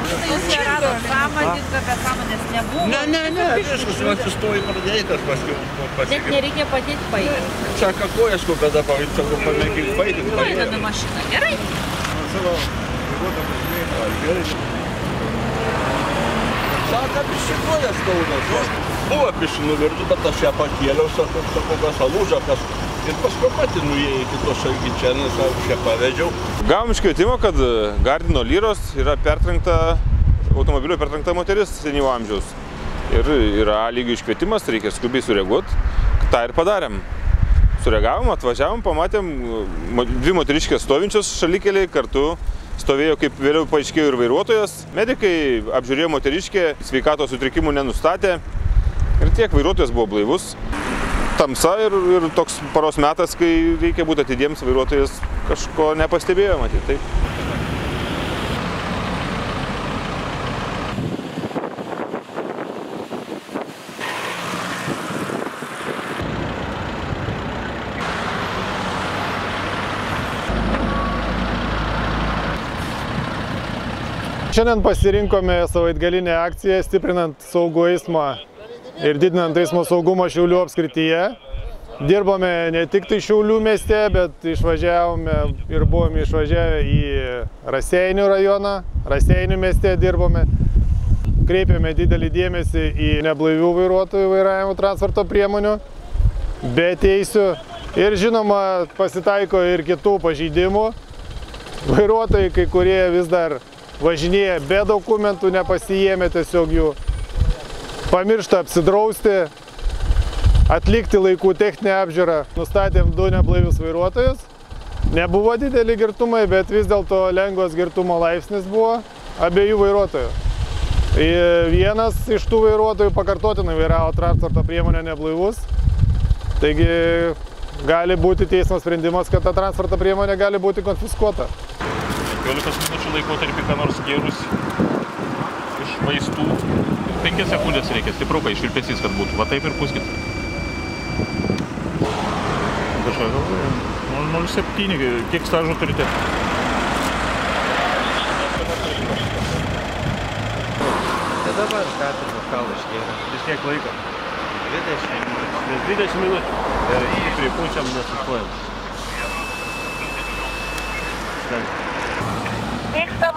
Jūs čia radot sąmoningą, bet sąmonės nebuvo. Ne, viskas, atsistoji pradėjai, tas paskui pasiekė. Bet nereikia padėti paėdinti. Saka, kojas, kada pavyzdžiui, sako, pamėgink paėdinti. Paėdami mašiną, gerai? Saka, pišikojas kaunas. Buvo pišinų virdu, bet aš ją pakėliau, sako, kas alūža, kas... Ir paskui pati nuėjai iki tos šalgyčenės, aš ją pavedžiau. Gavom iškvietimą, kad Gardino Lyros yra automobilio pertrenkta moteris senyvo amžiaus. Ir yra lygių iškvietimas, reikia skubiai sureaguoti. Ta ir padarėm. Sureagavom, atvažiavom, pamatėm dvi moteriškės stovinčios šalikeliai, kartu stovėjo, kaip vėliau paaiškėjo, ir vairuotojas. Medikai apžiūrėjo moteriškę, sveikatos sutrikimų nenustatė. Ir tiek, vairuotojas buvo blaivus. Tamsa ir toks paros metas, kai reikia būti atidiems, vairuotojas kažko nepastebėjo, matyti. Taip. Šiandien pasirinkome savaitgalinę akciją stiprinant saugų eismą ir didinant eismo saugumą Šiaulių apskrityje. Dirbome ne tik tai Šiaulių mieste, bet išvažiavome ir buvome išvažiavę į Raseinių rajoną. Raseinių mieste dirbome. Kreipėme didelį dėmesį į neblaivių vairuotojų vairavimo transporto priemonių, be teisių. Ir žinoma, pasitaiko ir kitų pažeidimų. Vairuotojai, kai kurie vis dar važinėja be dokumentų, nepasiėmė tiesiog jų. Pamiršta apsidrausti, atlikti laikų techninę apžiūrą. Nustatėm 2 neblaivius vairuotojus. Nebuvo dideli girtumai, bet vis dėlto lengvas girtumo laipsnis buvo abiejų vairuotojų. Vienas iš tų vairuotojų pakartotinai vairavo transporto priemonę neblaivus. Taigi gali būti teismo sprendimas, kad ta transporto priemonė gali būti konfiskuota. 15 minučių laikotarpį ką nors gėrus iš vaistų. 5 sekundės reikia, stiprukai, švilpesys, kad būtų. Va taip ir puskit. Kažką galvoju. 0,7, kiek stažo turite? Tai dabar skatinu kalą iškėlę. Vis tiek laiko? 20 minučių. Ir stipriai pučiam nesustojam. Vykstam.